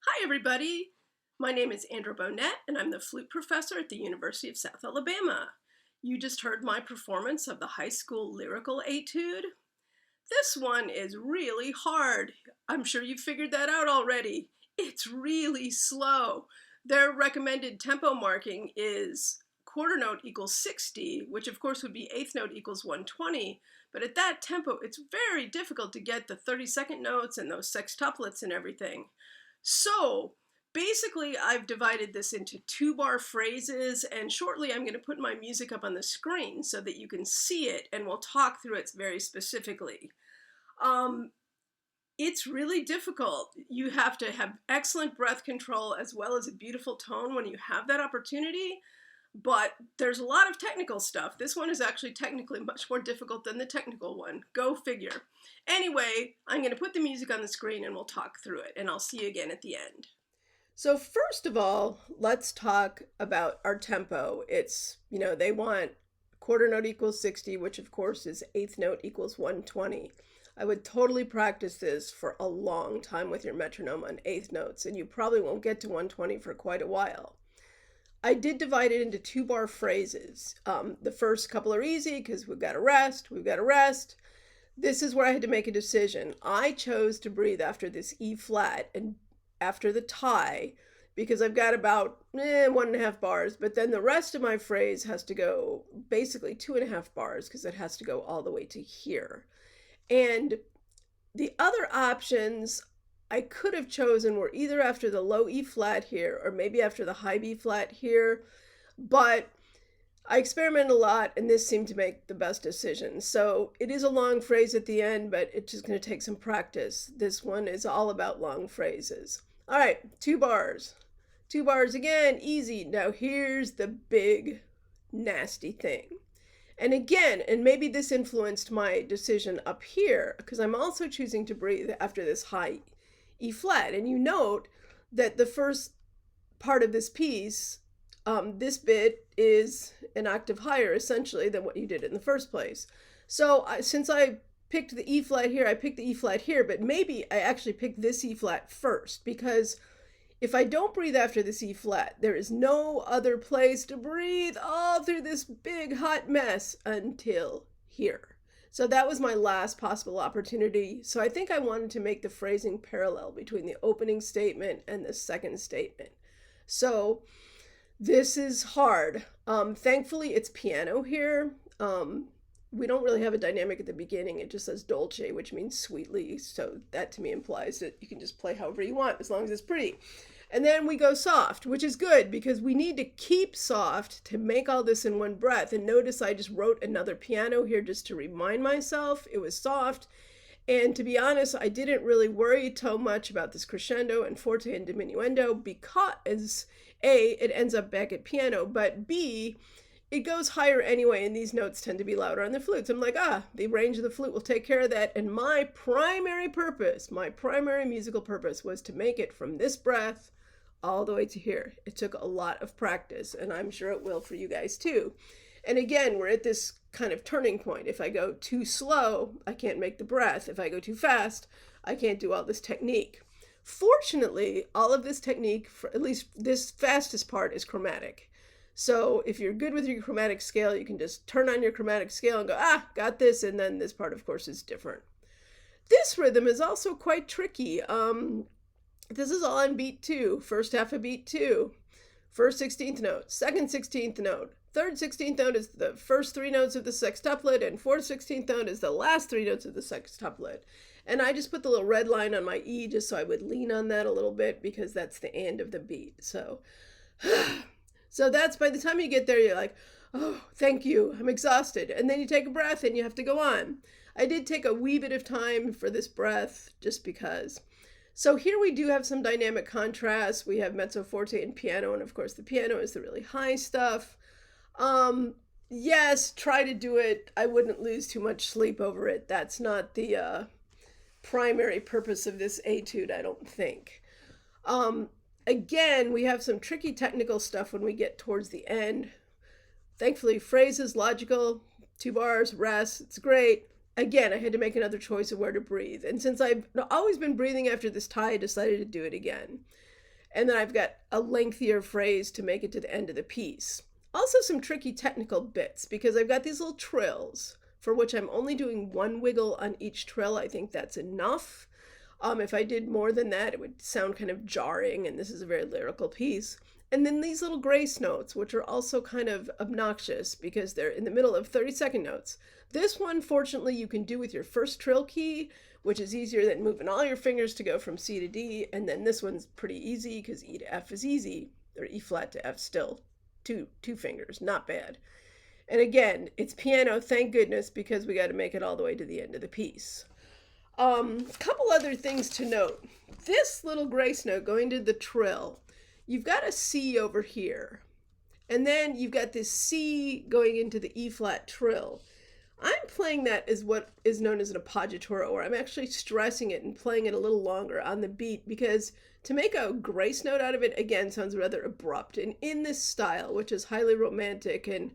Hi, everybody. My name is Andra Bohnet, and I'm the flute professor at the University of South Alabama. You just heard my performance of the high school lyrical etude. This one is really hard. I'm sure you figured that out already. It's really slow. Their recommended tempo marking is quarter note equals 60, which of course would be eighth note equals 120. But at that tempo, it's very difficult to get the 30-second notes and those sextuplets and everything. So basically, I've divided this into 2-bar phrases, and shortly I'm going to put my music up on the screen so that you can see it, and we'll talk through it very specifically. It's really difficult. You have to have excellent breath control as well as a beautiful tone when you have that opportunity, but there's a lot of technical stuff. This one is actually technically much more difficult than the technical one. Go figure. Anyway, I'm going to put the music on the screen and we'll talk through it, and I'll see you again at the end. So first of all, let's talk about our tempo. It's, they want quarter note equals 60, which of course is eighth note equals 120. I would totally practice this for a long time with your metronome on eighth notes, and you probably won't get to 120 for quite a while. I did divide it into 2-bar phrases. The first couple are easy because we've got to rest. This is where I had to make a decision. I chose to breathe after this E flat and after the tie because I've got about 1.5 bars, but then the rest of my phrase has to go basically 2.5 bars because it has to go all the way to here. And the other options I could have chosen were either after the low E flat here or maybe after the high B flat here, but I experimented a lot and this seemed to make the best decision. So it is a long phrase at the end, but it's just going to take some practice. This one is all about long phrases. All right, 2 bars. 2 bars again, easy. Now here's the big nasty thing. And again, and maybe this influenced my decision up here, because I'm also choosing to breathe after this high E flat. And you note that the first part of this piece, this bit is an octave higher essentially than what you did in the first place. So since I picked the E flat here, I picked the E flat here, but maybe I actually picked this E flat first, because if I don't breathe after this E flat, there is no other place to breathe all through this big hot mess until here. So that was my last possible opportunity. So I think I wanted to make the phrasing parallel between the opening statement and the second statement. So this is hard. Thankfully, it's piano here. We don't really have a dynamic at the beginning. It just says dolce, which means sweetly. So that to me implies that you can just play however you want as long as it's pretty. And then we go soft, which is good because we need to keep soft to make all this in one breath. And notice I just wrote another piano here just to remind myself it was soft. And to be honest, I didn't really worry too much about this crescendo and forte and diminuendo because A, it ends up back at piano, but B, it goes higher anyway, and these notes tend to be louder on the flutes. I'm like, the range of the flute will take care of that. And my primary musical purpose was to make it from this breath all the way to here. It took a lot of practice, and I'm sure it will for you guys too. And again, we're at this kind of turning point. If I go too slow, I can't make the breath. If I go too fast, I can't do all this technique. Fortunately, all of this technique, for at least this fastest part, is chromatic. So if you're good with your chromatic scale, you can just turn on your chromatic scale and go, got this. And then this part, of course, is different. This rhythm is also quite tricky. This is all on beat 2, first half of beat 2. First 16th note, second 16th note, third 16th note is the first 3 notes of the sextuplet, and fourth 16th note is the last 3 notes of the sextuplet. And I just put the little red line on my E just so I would lean on that a little bit because that's the end of the beat. So that's, by the time you get there, you're like, oh, thank you, I'm exhausted. And then you take a breath and you have to go on. I did take a wee bit of time for this breath just because. So here we do have some dynamic contrast. We have mezzo forte and piano, and of course the piano is the really high stuff. Yes, try to do it. I wouldn't lose too much sleep over it. That's not the primary purpose of this etude, I don't think. Again, we have some tricky technical stuff when we get towards the end. Thankfully, phrases, logical, 2 bars, rest, it's great. Again, I had to make another choice of where to breathe. And since I've always been breathing after this tie, I decided to do it again. And then I've got a lengthier phrase to make it to the end of the piece. Also some tricky technical bits because I've got these little trills for which I'm only doing one wiggle on each trill. I think that's enough. If I did more than that, it would sound kind of jarring, and this is a very lyrical piece. And then these little grace notes, which are also kind of obnoxious because they're in the middle of 30-second notes. This one, fortunately, you can do with your first trill key, which is easier than moving all your fingers to go from C to D. And then this one's pretty easy because E to F is easy, or E flat to F still. Two fingers, not bad. And again, it's piano, thank goodness, because we got to make it all the way to the end of the piece. A couple other things to note. This little grace note going to the trill, you've got a C over here. And then you've got this C going into the E flat trill. I'm playing that as what is known as an appoggiatura, or I'm actually stressing it and playing it a little longer on the beat because to make a grace note out of it, again, sounds rather abrupt. And in this style, which is highly romantic and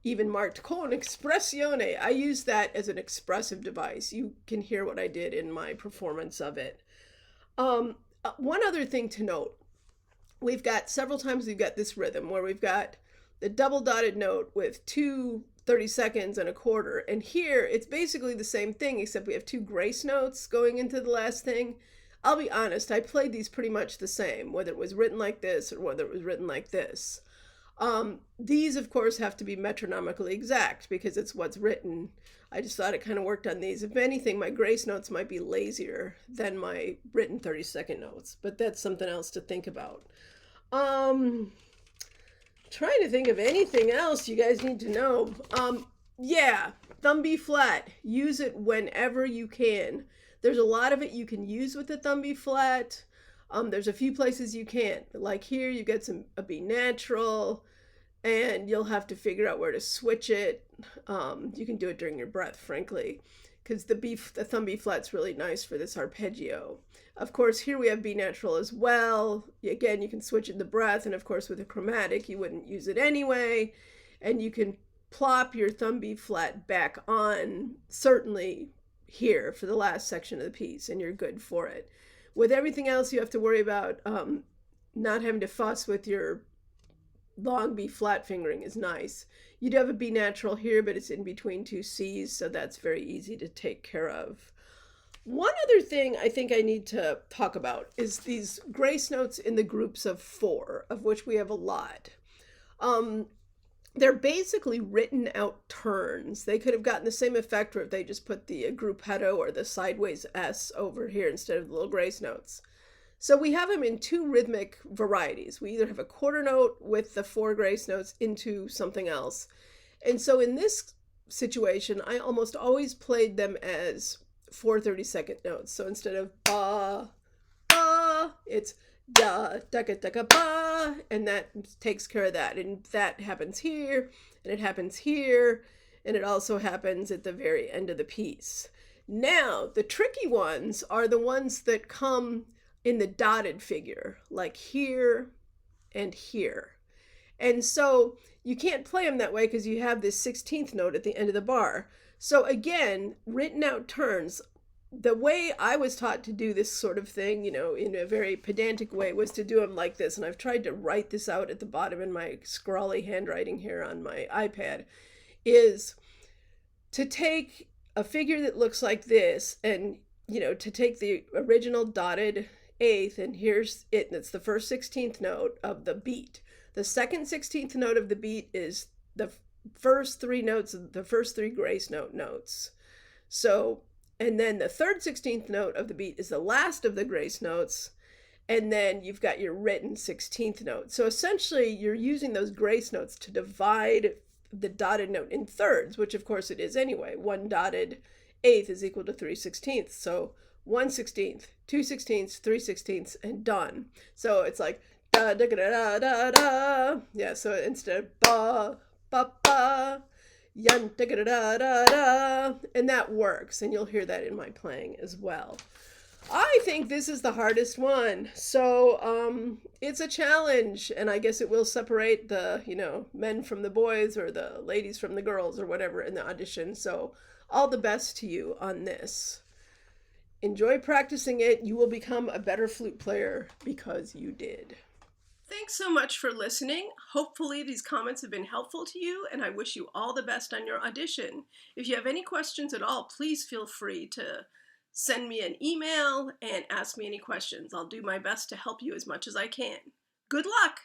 even marked con espressione, I use that as an expressive device. You can hear what I did in my performance of it. One other thing to note, several times we've got this rhythm where we've got the double dotted note with 2 30 seconds and a quarter. And here it's basically the same thing, except we have 2 grace notes going into the last thing. I'll be honest, I played these pretty much the same, whether it was written like this or whether it was written like this. These, of course, have to be metronomically exact because it's what's written. I just thought it kind of worked on these. If anything, my grace notes might be lazier than my written 30-second notes, but that's something else to think about. Trying to think of anything else you guys need to know. Yeah, thumb B flat. Use it whenever you can. There's a lot of it you can use with the thumb B flat. There's a few places you can't. Like here, you get a B natural, and you'll have to figure out where to switch it. You can do it during your breath, frankly, because the thumb B flat's really nice for this arpeggio. Of course, here we have B natural as well. Again, you can switch it in the breath, and of course, with a chromatic, you wouldn't use it anyway. And you can plop your thumb B flat back on, certainly here for the last section of the piece, and you're good for it. With everything else, you have to worry about not having to fuss with your long B flat fingering is nice. You do have a B natural here, but it's in between 2 C's, so that's very easy to take care of. One other thing I think I need to talk about is these grace notes in the groups of 4, of which we have a lot. They're basically written out turns. They could have gotten the same effect if they just put the gruppetto or the sideways S over here instead of the little grace notes. So we have them in 2 rhythmic varieties. We either have a quarter note with the 4 grace notes into something else. And so in this situation, I almost always played them as 4 30-second notes. So instead of ba, ba, it's da, da, da, da, ba, and that takes care of that. And that happens here, and it happens here, and it also happens at the very end of the piece. Now, the tricky ones are the ones that come in the dotted figure, like here and here. And so you can't play them that way because you have this 16th note at the end of the bar. So again, written out turns. The way I was taught to do this sort of thing, in a very pedantic way, was to do them like this. And I've tried to write this out at the bottom in my scrawly handwriting here on my iPad, is to take a figure that looks like this and, to take the original dotted 8th, and here's it, and it's the first 16th note of the beat. The second 16th note of the beat is the first 3 notes, the first 3 grace notes. So, and then the third 16th note of the beat is the last of the grace notes, and then you've got your written 16th note. So essentially, you're using those grace notes to divide the dotted note in thirds, which of course it is anyway. 1 dotted 8th is equal to 3/16. So 1/16, 2/16, 3/16, and done. So it's like da da da da da da. Yeah. So instead of ba ba ba, yan da da da da da, and that works. And you'll hear that in my playing as well. I think this is the hardest one. So it's a challenge, and I guess it will separate the men from the boys or the ladies from the girls or whatever in the audition. So all the best to you on this. Enjoy practicing it. You will become a better flute player because you did. Thanks so much for listening. Hopefully these comments have been helpful to you, and I wish you all the best on your audition. If you have any questions at all, please feel free to send me an email and ask me any questions. I'll do my best to help you as much as I can. Good luck!